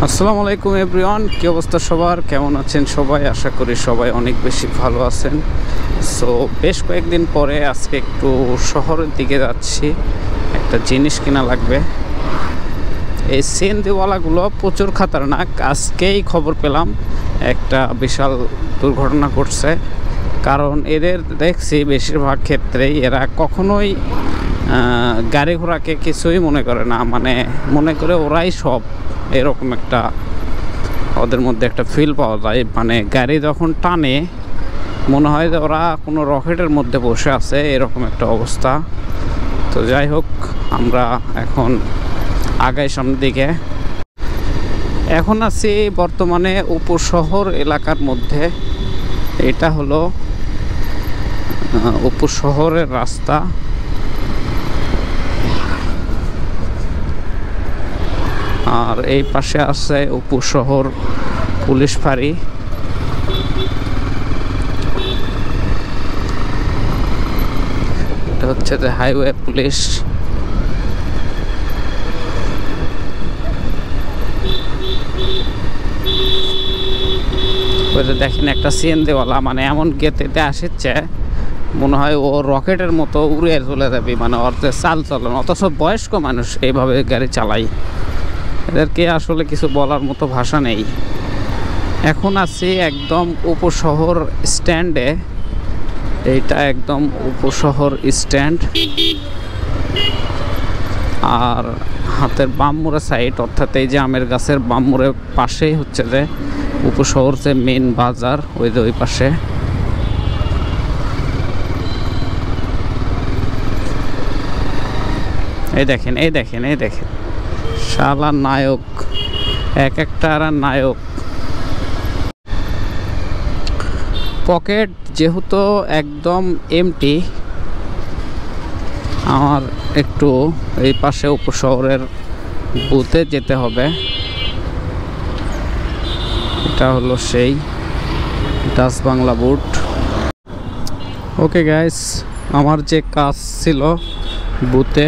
আসসালামু আলাইকুম এভরিওয়ান, কি অবস্থা সবার? কেমন আছেন সবাই? আশা করি সবাই অনেক বেশি ভালো আছেন। সো বেশ কয়েকদিন পরে আজকে একটু শহরের দিকে যাচ্ছি, একটা জিনিস কেনা লাগবে। এই সিএনজিওয়ালাগুলো প্রচুর খাতারনাক। আজকেই খবর পেলাম একটা বিশাল দুর্ঘটনা ঘটছে। কারণ এদের দেখছি বেশিরভাগ ক্ষেত্রেই এরা কখনোই গাড়ি ঘোড়াকে কিছুই মনে করে না, মানে মনে করে ওরাই সব, এরকম একটা ওদের মধ্যে একটা ফিল পাওয়া যায়। মানে গাড়ি যখন টানে মনে হয় যে ওরা কোনো রকেটের মধ্যে বসে আছে, এরকম একটা অবস্থা। তো যাই হোক, আমরা এখন আগাই সামনের দিকে। এখন আছি বর্তমানে উপশহর এলাকার মধ্যে। এটা হলো উপশহরের রাস্তা। আর এই পাশে আছে উপশহর পুলিশ ফাঁড়ি। এটা হচ্ছে যে হাইওয়ে পুলিশ। ওই যে দেখেন একটা সিএনজিওয়ালা, মানে এমন গেতে আসছে মনে হয় ও রকেটের মতো উড়ে চলে যাবে, মানে ওর যে চাল চলন। অথচ বয়স্ক মানুষ এইভাবে গাড়ি চালায়, এদেরকে আসলে কিছু বলার মতো ভাষা নেই। এখন আছি একদম উপশহর স্ট্যান্ডে। এইটা একদম উপশহর স্ট্যান্ড। আর হাতের বাম মোড়ে সাইড, অর্থাৎ এই যে আমের গাছের বাম মোড়ের পাশেই হচ্ছে যে উপশহর যে মেন বাজার, ওই যে ওই পাশে। এই দেখেন এই দেখেন এই দেখেন, শালা নায়ক, এক একটা নায়ক। পকেট যেহেতু একদম এমটি, আমার একটু এই পাশে উপশহরের বুথে যেতে হবে। এটা হলো সেই ডাচ বাংলা বুট। ওকে গাইস, আমার যে কাজ ছিল বুথে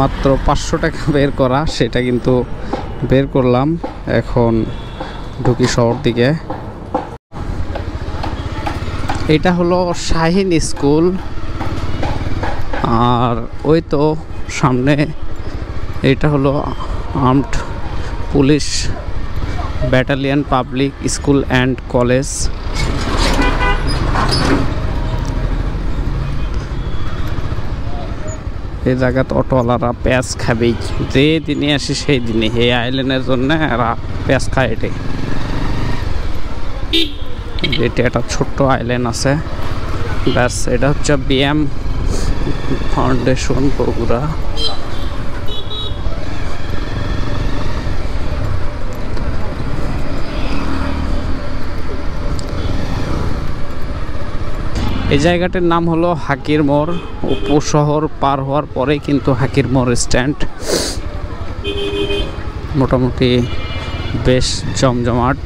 মাত্র 500 টাকা বের করা, সেটা কিন্তু বের করলাম। এখন ঢুকি শহর দিকে। এটা হলো শাহিন স্কুল। আর ওই তো সামনে এটা হলো armed police battalion public school and college. এই জায়গাতে অটোওয়ালারা পেঁয়াজ খাবেই, যে দিনে আসি সেই দিনে। এই আইল্যান্ডের জন্য এরা পেঁয়াজ খায়। এটা একটা ছোট্ট আইল্যান্ড আছে, ব্যাস। এটা হচ্ছে বিএম ফাউন্ডেশন বগুড়া। এই জায়গাটির নাম হলো হাকির মোড়। উপশহর পার হওয়ার পরেই কিন্তু হাকির মোড় স্ট্যান্ড। মোটামুটি বেশ জমজমাট।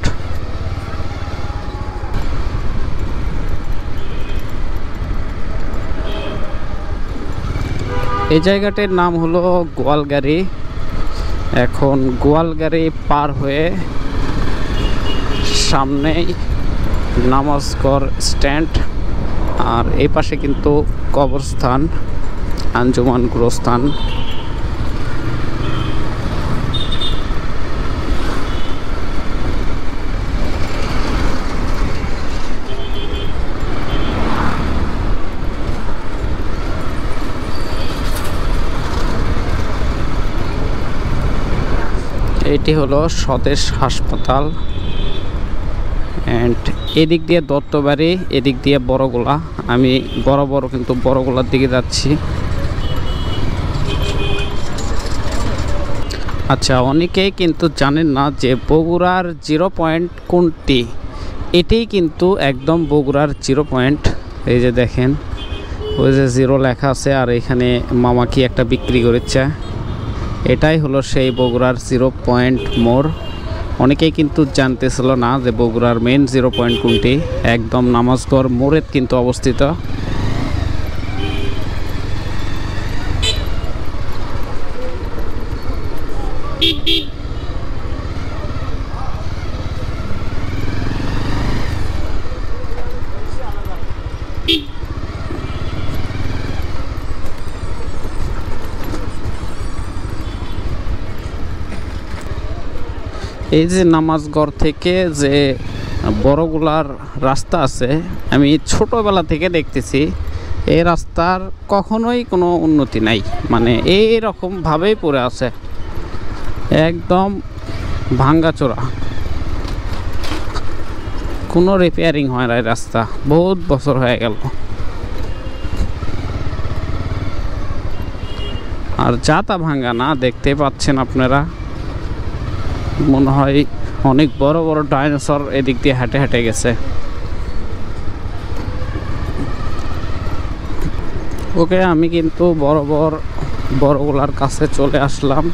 এই জায়গাটির নাম হলো গোয়ালগাড়ি। এখন গোয়ালগাড়ি পার হয়ে সামনেই নামাজগড় স্ট্যান্ড। আর এই পাশে কিন্তু কবরস্থান, আঞ্জুমান গুরস্থান। এটি হলো স্বদেশ হাসপাতাল। অ্যান্ড এদিক দিয়ে দত্তবাড়ি, এদিক দিয়ে বড়গোলা। আমি বড় কিন্তু বড়গোলার দিকে যাচ্ছি। আচ্ছা, অনেকেই কিন্তু জানেন না যে বগুড়ার 0 পয়েন্ট কোনটি। এটাই কিন্তু একদম বগুড়ার 0 পয়েন্ট। এই যে দেখেন, ওই যে 0 লেখা আছে, আর এখানে মামা কি একটা বিক্রি করেছে। এটাই হলো সেই বগুড়ার 0 পয়েন্ট মোড়। অনেকেই কিন্তু জানতেছিল না যে বগুড়ার মেন 0 পয়েন্ট কোনটি। একদম নামাজগড় মোড়ে কিন্তু অবস্থিত। এই যে নামাজঘর থেকে যে বড়গুলার রাস্তা আছে, আমি ছোটবেলা থেকে দেখতেছি এই রাস্তার কখনোই কোনো উন্নতি নাই, মানে এইরকম ভাবেই পড়ে আছে, একদম ভাঙ্গাচোরা, কোনো রিপেয়ারিং হয় না। এই রাস্তা বহুত বছর হয়ে গেল। আর যাতা ভাঙ্গা না, দেখতে পাচ্ছেন আপনারা, মনে হয় অনেক বড় বড় ডাইনোসর এদিক দিয়ে হেঁটে হেঁটে গেছে। ওকে, আমি কিন্তু বড়গুলার কাছে চলে আসলাম।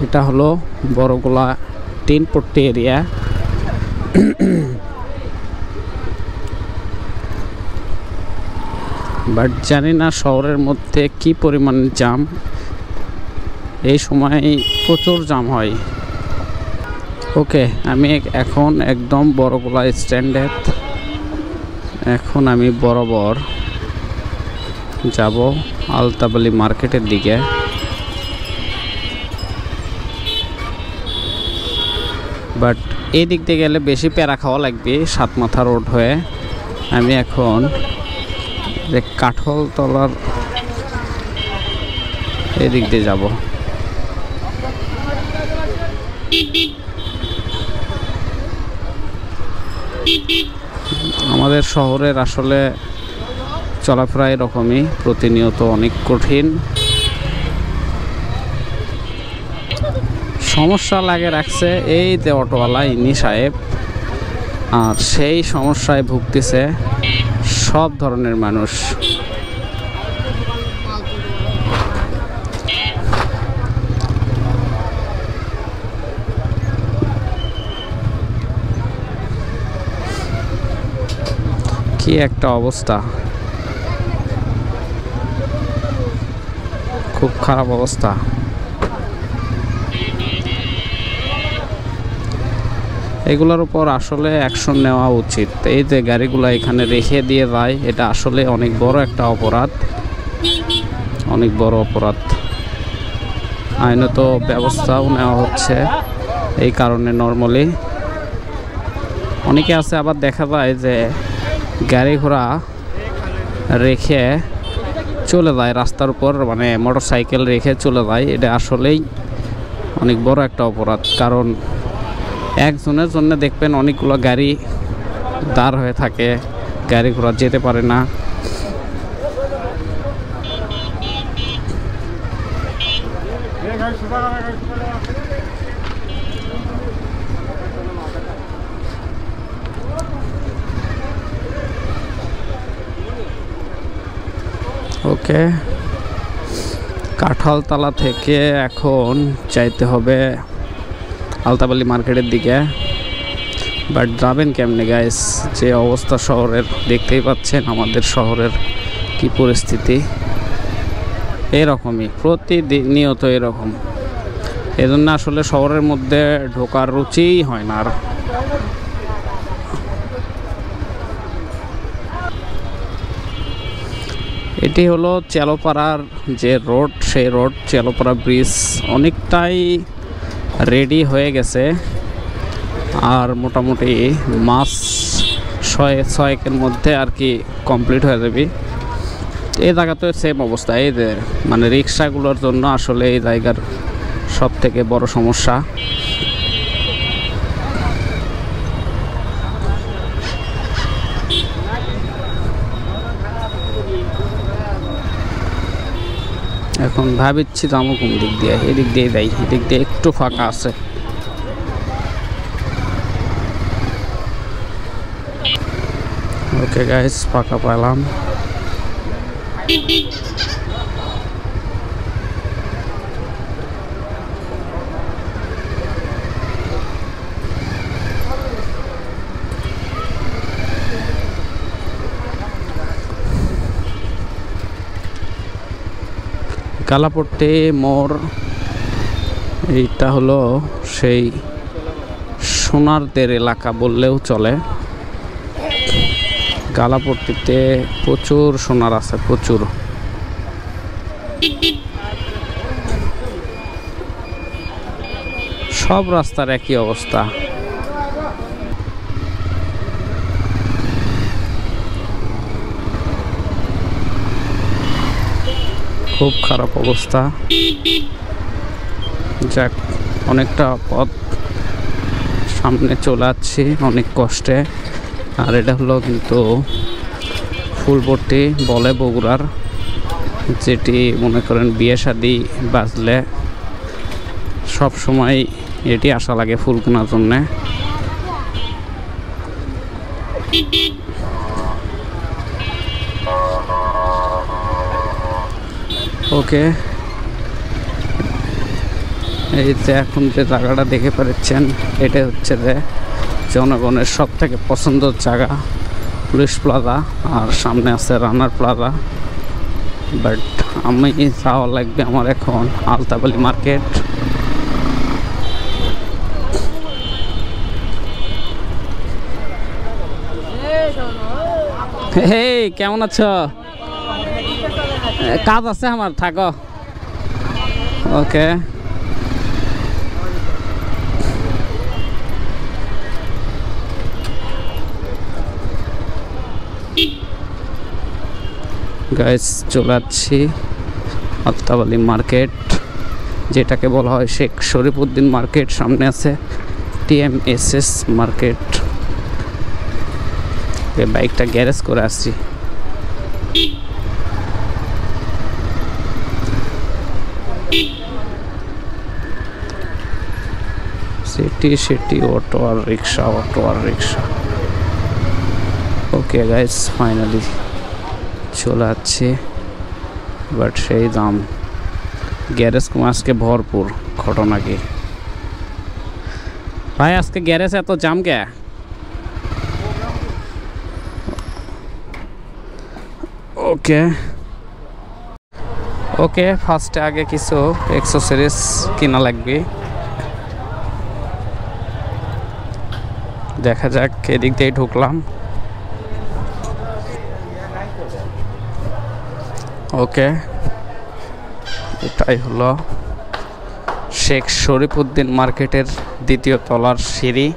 এটা হলো বড়গুলা টিনপট্টি এরিয়া। বাট জানি না শহরের মধ্যে কি পরিমাণ জ্যাম, এই সময় প্রচুর জ্যাম হয়। ওকে, আমি এখন একদম বড়গুলা স্ট্যান্ডে, এখন আমি বরাবর যাব আলতাবালি মার্কেটের দিকে। বাট এই দিক দিয়ে গেলে বেশি প্যারা খাওয়া লাগবে সাতমাথা রোড হয়ে। আমি এখন যে কাঠলতলার এদিক দিয়ে যাব। আমাদের শহরের আসলে চলাফেরা এরকমই, প্রতিনিয়ত অনেক কঠিন। সমস্যা লাগে রাখছে এই যে অটোওয়ালা ইনি সাহেব, আর সেই সমস্যায় ভুগতেছে সব ধরনের মানুষ। কি একটা অবস্থা, খুব খারাপ অবস্থা। এগুলোর উপর আসলে অ্যাকশন নেওয়া উচিত। এই যে গাড়িগুলো এখানে রেখে দিয়ে যায়, এটা আসলে অনেক বড় একটা অপরাধ, অনেক বড় অপরাধ। আইনত ব্যবস্থাও নেওয়া হচ্ছে এই কারণে। নর্মালি অনেকে আছে, আবার দেখা যায় যে গাড়ি ঘোড়া রেখে চলে যায় রাস্তার উপর, মানে মোটর সাইকেল রেখে চলে যায়। এটা আসলেই অনেক বড় একটা অপরাধ, কারণ একজনের জন্য দেখবেন অনেকগুলো গাড়ি দাঁড় হয়ে থাকে, গাড়ি ঘোড়া যেতে পারে না। ওকে, কাঁঠালতলা থেকে এখন যাইতে হবে আলতাবালি মার্কেটের দিকে। বাট যাবেন কেমনে গাইস, যে অবস্থা শহরের দেখতেই পাচ্ছেন, আমাদের শহরের কি পরিস্থিতি। এরকমই প্রতিনিয়ত এরকম, এজন্য আসলে শহরের মধ্যে ঢোকার রুচিই হয় না আর। এটি হলো চেলোপাড়ার যে রোড, সেই রোড চেলোপাড়া ব্রিজ অনেকটাই রেডি হয়ে গেছে, আর মোটামুটি মাস ছয়েকের মধ্যে আর কি কমপ্লিট হয়ে যাবে। এই জায়গাতে সেম অবস্থা, এই যে মানে রিক্সাগুলোর জন্য আসলে এই জায়গার সব থেকে বড় সমস্যা। এখন ভাবিচ্ছি যাবো কোন দিক দিয়ে, এদিক দিয়ে যাই, এদিক দিয়ে একটু ফাঁকা আছে। ওকে গাইস, ফাঁকা পেলাম। কালাপট্টি মোড়, এইটা হলো সেই সোনারদের এলাকা বললেও চলে। কালাপট্টিতে প্রচুর সোনার আছে, প্রচুর। সব রাস্তার একই অবস্থা। খুব খারাপ অবস্থা। যাক, অনেকটা পথ সামনে চলে যাচ্ছি অনেক কষ্টে। আর এটা হলো কিন্তু ফুলপট্টি বলে বগুড়ার, যেটি মনে করেন বিয়ে শাদি বাজলে সব সময় এটি আসা লাগে ফুল কেনার জন্যে। ওকে, এই যে এখন যে জায়গাটা দেখে পাচ্ছেন, এটা হচ্ছে যে জনগণের সব থেকে পছন্দের জায়গা, পুলিশ প্লাজা। আর সামনে আছে রানার প্লাজা। বাট আমি যাওয়া লাগবে আমার এখন আলতাবালি মার্কেট। হে, কেমন আছো? কাজ আছে আমার, থাকো। ওকে, গাইস চলে যাচ্ছি আলতাবালি মার্কেট, যেটাকে বলা হয় শেখ শরীফউদ্দিন মার্কেট। সামনে আছে TMSS মার্কেট। বাইকটা গ্যারেজ করে আসছি। সিটি অটো আর রিক্সা, অটো আর রিক্সা। ওকে গাইস, ফাইনালি চলে যাচ্ছে। বাট সেই দাম, গ্যারেজ কম আজকে ভরপুর। ঘটনা কি ভাই, আজকে গ্যারেজ এত জাম কে? ওকে ওকে, ফার্স্টে আগে কিছু অ্যাক্সেসরিজ কিনা লাগবে। দেখা যাক, এদিক দিয়ে ঢুকলাম। ওকে, এটাই হলো শেখ শরীফউদ্দিন মার্কেটের দ্বিতীয় তলার সিঁড়ি।